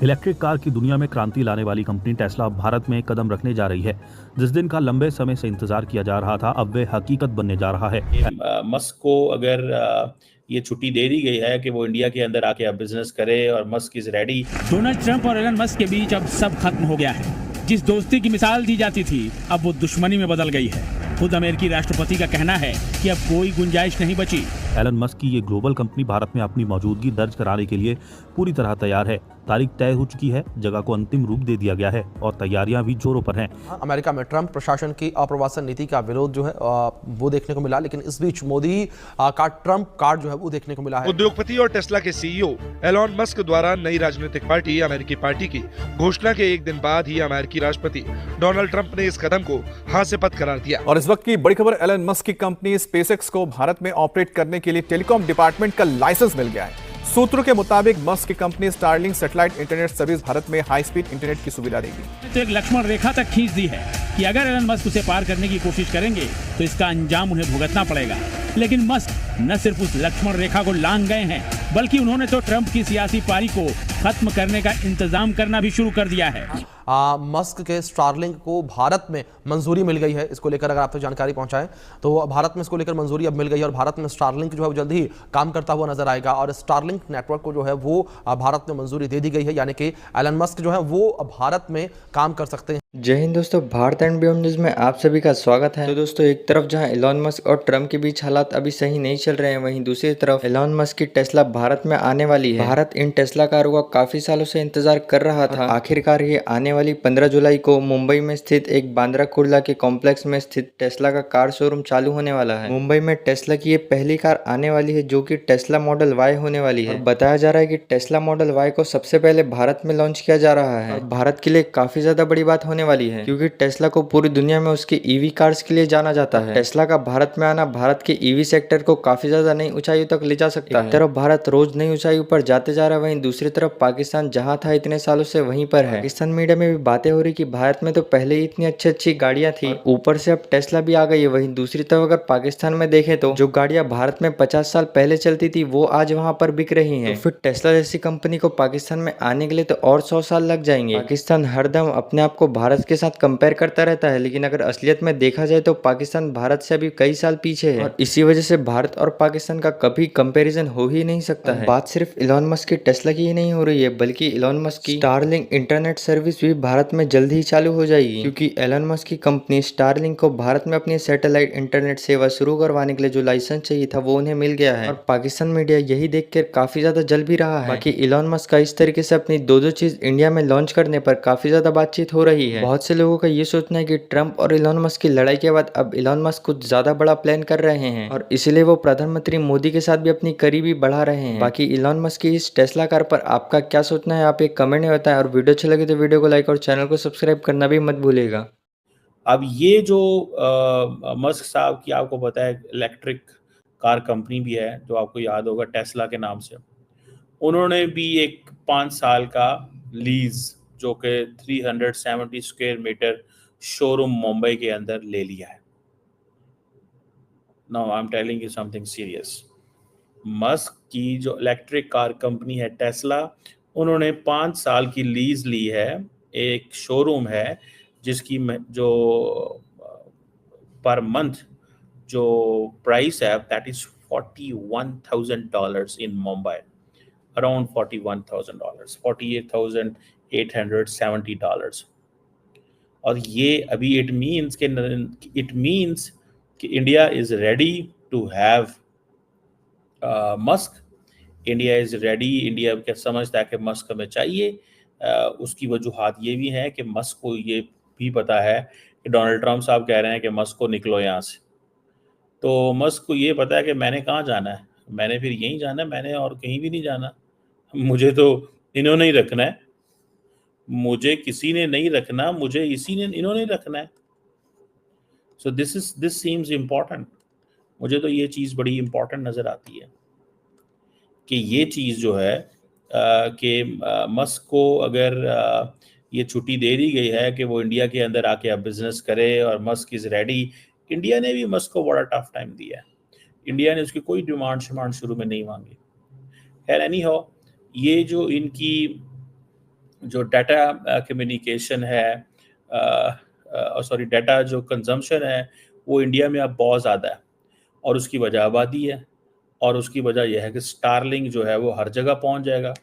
Electric car की दुनिया में क्रांति लाने वाली कंपनी टेस्ला भारत में कदम रखने जा रही है। जिस दिन का लंबे समय से इंतजार किया जा रहा था, अब वे हकीकत बनने जा रहा है। मस्क को अगर ये छुट्टी दे दी गई है कि वो इंडिया के अंदर आके अब बिजनेस करे और Musk is ready. Donald Trump और एलन मस्क के बीच अब सब खत्म हो गया है। जिस दोस्ती की मिसाल दी जाती थी, अब वो दुश्मनी में बदल गई है। खुद अमेरिकी राष्ट्रपति का कहना है कि अब कोई गुंजाइश नहीं बची। एलन मस्क की ये ग्लोबल कंपनी भारत में अपनी मौजूदगी दर्ज कराने के लिए पूरी तरह तैयार है। तारीख तय हो चुकी है, जगह को अंतिम रूप दे दिया गया है और तैयारियां भी जोरों पर हैं। अमेरिका में ट्रंप प्रशासन की अप्रवासन नीति का विरोध जो है वो देखने को मिला, लेकिन इस बीच मोदी का ट्रंप कार्ड जो है वो देखने को मिला है। उद्योगपति और टेस्ला के सीईओ एलॉन मस्क द्वारा नई राजनीतिक पार्टी अमेरिकी पार्टी की घोषणा के एक दिन बाद ही अमेरिकी राष्ट्रपति डोनाल्ड ट्रंप ने इस कदम को हास्यास्पद करार दिया। और इस वक्त की बड़ी खबर, एलन मस्क की कंपनी स्पेसएक्स को भारत में ऑपरेट करने के लिए टेलीकॉम डिपार्टमेंट का लाइसेंस मिल गया है। सूत्रों के मुताबिक मस्क की company Starlink satellite internet service Bharat में हाई स्पीड इंटरनेट की सुविधा देगी। तो एक लक्ष्मण रेखा तक खींच दी है कि अगर एलन मस्क उसे पार करने की कोशिश करेंगे तो इसका अंजाम उन्हें भुगतना पड़ेगा। लेकिन मस्क न सिर्फ उस लक्ष्मण रेखा को लांघ गए हैं, बल्कि उन्होंने तो ट्रंप की सियासी पारी को खत्म करने का इंतजाम करना भी शुरू कर दिया है। मस्क के स्टारलिंक को भारत में मंजूरी मिल गई है। इसको लेकर अगर आप तक जानकारी पहुंचाएं तो भारत में इसको लेकर मंजूरी अब मिल गई है और भारत में स्टारलिंक जो है वो जल्द ही काम करता हुआ नजर आएगा। और स्टारलिंक नेटवर्क को जो है वो भारत में मंजूरी दे दी गई है, यानी कि एलन मस्क जो है वो भारत में काम कर सकते हैं। जय हिंद दोस्तों, भारत एंड बियॉन्ड न्यूज में आप सभी का स्वागत है। तो दोस्तों, एक तरफ जहां एलन मस्क और ट्रंप के बीच हालात अभी सही नहीं चल रहे हैं, वहीं दूसरी तरफ एलन मस्क की टेस्ला भारत में आने वाली है। भारत इन टेस्ला कारों का काफी सालों से इंतजार कर रहा था। आखिरकार ये आने वाली 15 जुलाई को मुंबई में स्थित एक बांद्रा कुर्ला के कॉम्प्लेक्स में स्थित टेस्ला का कार शोरूम चालू होने वाला है। मुंबई में टेस्ला की ये पहली कार आने वाली है, जो की टेस्ला मॉडल वाई होने वाली है। बताया जा रहा है की टेस्ला मॉडल वाई को सबसे पहले भारत में लॉन्च किया जा रहा है। भारत के लिए काफी ज्यादा बड़ी बात होने वाली है, क्योंकि टेस्ला को पूरी दुनिया में उसके ईवी कार्स के लिए जाना जाता है। टेस्ला का भारत में आना भारत के ईवी सेक्टर को काफी ज्यादा नई ऊंचाइयों तक ले जा सकता है। एक तरफ भारत रोज नई ऊंचाइयों पर जाते जा रहा है, वहीं दूसरी तरफ पाकिस्तान जहां था इतने सालों से वहीं पर है। पाकिस्तान मीडिया में भी बातें हो रही कि भारत में तो पहले ही इतनी अच्छी गाड़ियां थी, ऊपर से अब टेस्ला भी आ गई है। वहीं दूसरी तरफ अगर पाकिस्तान में देखें तो जो गाड़ियां भारत में 50 साल पहले चलती थी वो आज वहां पर बिक रही है। तो फिर टेस्ला जैसी कंपनी को पाकिस्तान में आने के लिए तो और 100 साल लग जाएंगे। पाकिस्तान हरदम अपने आप को भारत के साथ कंपेयर करता रहता है, लेकिन अगर असलियत में देखा जाए तो पाकिस्तान भारत से अभी कई साल पीछे है और इसी वजह से भारत और पाकिस्तान का कभी कंपैरिजन हो ही नहीं सकता है। बात सिर्फ एलन मस्क की टेस्ला की ही नहीं हो रही है, बल्कि एलन मस्क की स्टारलिंक इंटरनेट सर्विस भी भारत में जल्द ही चालू हो जाएगी, क्योंकि एलन मस्क की कंपनी स्टारलिंक को भारत में अपनी सैटेलाइट इंटरनेट सेवा शुरू करवाने के लिए जो लाइसेंस चाहिए था वो उन्हें मिल गया है। और पाकिस्तान मीडिया यही देखकर काफी ज्यादा जल भी रहा है। बाकी एलन मस्क का इस तरीके से अपनी दो चीज इंडिया में लॉन्च करने पर काफी ज्यादा बातचीत हो रही है। बहुत से लोगों का ये सोचना है कि ट्रंप और एलन मस्क की लड़ाई के बाद अब एलन मस्क कुछ ज्यादा बड़ा प्लान कर रहे हैं और इसलिए वो प्रधानमंत्री मोदी के साथ भी अपनी करीबी बढ़ा रहे हैं। बाकी एलन मस्क की इस टेस्ला कार पर आपका क्या सोचना है, आप एक कमेंट में बताएं और वीडियो अच्छी लगे तो वीडियो को लाइक और चैनल को सब्सक्राइब करना भी मत भूलिएगा। अब ये जो मस्क साहब की आपको पता है इलेक्ट्रिक कार कंपनी भी है, जो आपको याद होगा टेस्ला के नाम से, उन्होंने भी एक 5 साल का लीज जो कि 370 स्क्वायर मीटर शोरूम मुंबई के अंदर ले लिया है। Now I am telling you something serious. Musk की जो इलेक्ट्रिक कार कंपनी है टेस्ला, उन्होंने 5 साल की लीज ली है। एक शोरूम है जिसकी जो पर मंथ जो प्राइस है that is $41,000 in Mumbai, around $41,000, $48,870। और ये अभी इट मीन्स कि India is ready to have Musk. India is ready, India क्या समझता है कि मस्क हमें चाहिए। उसकी वजूहात ये भी हैं कि मस्क को ये भी पता है कि डोनाल्ड ट्रंप साहब कह रहे हैं कि मस्क को निकलो यहाँ से, तो मस्क को ये पता है कि मैंने कहाँ जाना है, मैंने फिर यहीं जाना है, मैंने और कहीं भी नहीं जाना, मुझे तो इन्होंने ही रखना है, मुझे किसी ने नहीं रखना, मुझे इन्होंने रखना है। So this seems important. मुझे तो ये चीज़ बड़ी इम्पॉर्टेंट नज़र आती है कि ये चीज़ जो है कि मस्क को अगर ये छुट्टी दे दी गई है कि वो इंडिया के अंदर आके अब बिजनेस करे और मस्क इज़ रेडी। इंडिया ने भी मस्क को बड़ा टफ टाइम दिया है, इंडिया ने उसकी कोई डिमांड शुरू में नहीं मांगी। खैर एनी हो, ये जो इनकी जो डाटा कम्युनिकेशन है, डाटा जो कंजम्पशन है वो इंडिया में अब बहुत ज़्यादा है, और उसकी वजह आबादी है, और उसकी वजह यह है कि स्टारलिंक जो है वो हर जगह पहुंच जाएगा।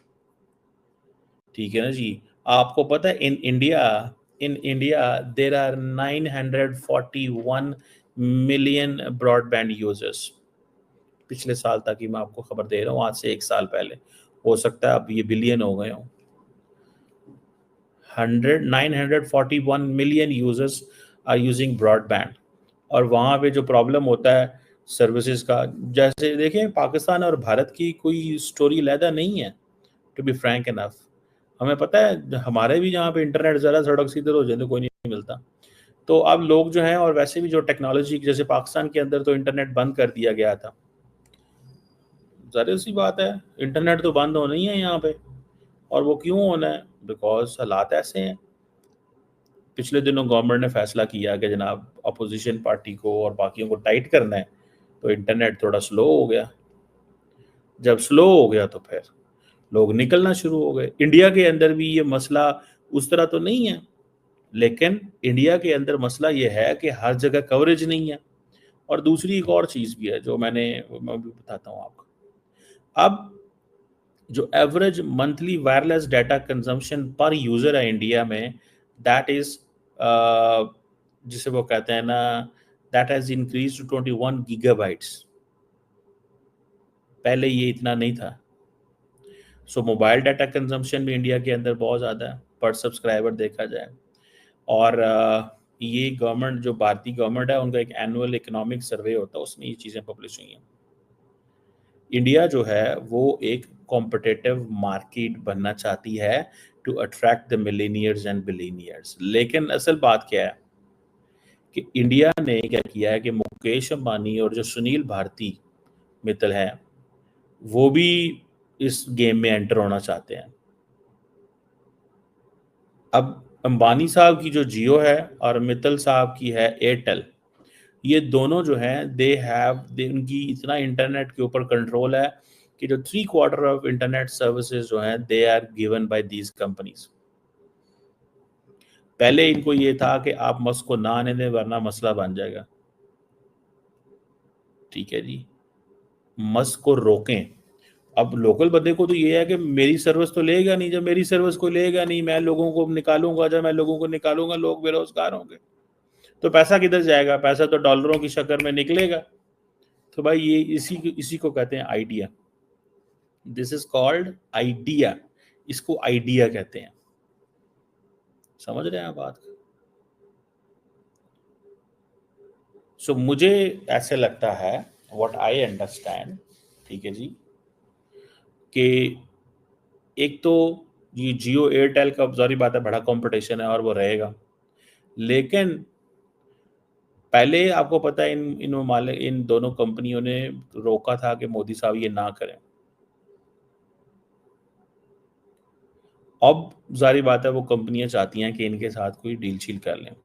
ठीक है ना जी। आपको पता है in India there are 941 million broadband users. पिछले साल तक ही मैं आपको खबर दे रहा हूँ, आज से 1 साल पहले। हो सकता है अब ये बिलियन हो गए हों। 941 million users are using broadband. और वहाँ पे जो प्रॉब्लम होता है सर्विसेज का, जैसे देखें पाकिस्तान और भारत की कोई स्टोरी अलहदा नहीं है, टू बी फ्रैंक इनफ। हमें पता है हमारे भी यहाँ पे इंटरनेट ज़रा सड़क से इधर हो जाए तो कोई नहीं मिलता। तो अब लोग जो हैं, और वैसे भी जो टेक्नोलॉजी, जैसे पाकिस्तान के अंदर तो इंटरनेट बंद कर दिया गया था, ज़ाहिर सी बात है इंटरनेट तो बंद होना ही है यहाँ पे। और वो क्यों होना है? बिकॉज हालात ऐसे हैं। पिछले दिनों गवर्नमेंट ने फैसला किया कि जनाब अपोजिशन पार्टी को और बाकियों को टाइट करना है, तो इंटरनेट थोड़ा स्लो हो गया। जब स्लो हो गया तो फिर लोग निकलना शुरू हो गए। इंडिया के अंदर भी ये मसला उस तरह तो नहीं है, लेकिन इंडिया के अंदर मसला ये है कि हर जगह कवरेज नहीं है। और दूसरी एक और चीज़ भी है जो मैं भी बताता हूँ आपको। अब जो average monthly wireless data consumption पर यूज़र है इंडिया में, दैट इज़ जिसे वो कहते हैं ना, that has increase to 21 gigabytes. पहले ये इतना नहीं था। सो मोबाइल डाटा कंजम्पशन भी इंडिया के अंदर बहुत ज़्यादा है पर सब्सक्राइबर देखा जाए। और ये गवर्नमेंट, जो भारतीय गवर्नमेंट है, उनका एक एनुअल इकोनॉमिक सर्वे होता है, उसमें ये चीज़ें पब्लिश हुई हैं। इंडिया जो है वो एक कॉम्पिटिटिव मार्केट बनना चाहती है to attract the millionaires and billionaires. लेकिन असल बात क्या है कि इंडिया ने क्या किया है कि मुकेश अंबानी और जो सुनील भारती मित्तल हैं, वो भी इस गेम में एंटर होना चाहते हैं। अब अंबानी साहब की जो जियो है और मित्तल साहब की है एयरटेल, ये दोनों जो हैं उनकी इतना इंटरनेट के ऊपर कंट्रोल है कि जो 3/4 ऑफ इंटरनेट सर्विसेज जो हैं they are given by these companies. पहले इनको ये था कि आप मस्क को ना आने दें वरना मसला बन जाएगा। ठीक है जी, मस्क को रोकें। अब लोकल बंदे को तो ये है कि मेरी सर्विस तो लेगा नहीं, जब मेरी सर्विस को लेगा नहीं, मैं लोगों को निकालूंगा, जब मैं लोगों को निकालूंगा लोग बेरोजगार होंगे, तो पैसा किधर जाएगा? पैसा तो डॉलरों की शक्ल में निकलेगा। तो भाई ये इसी को कहते हैं idea. This is called idea. इसको आइडिया कहते हैं। समझ रहे हैं आप बात? सो मुझे ऐसे लगता है, व्हाट आई अंडरस्टैंड, ठीक है जी, कि एक तो ये जियो एयरटेल का जारी बात है बड़ा कंपटीशन है और वो रहेगा। लेकिन पहले आपको पता है इन दोनों कंपनियों ने रोका था कि मोदी साहब ये ना करें। अब जारी बात है वो कंपनियां चाहती हैं कि इनके साथ कोई डील शील कर लें।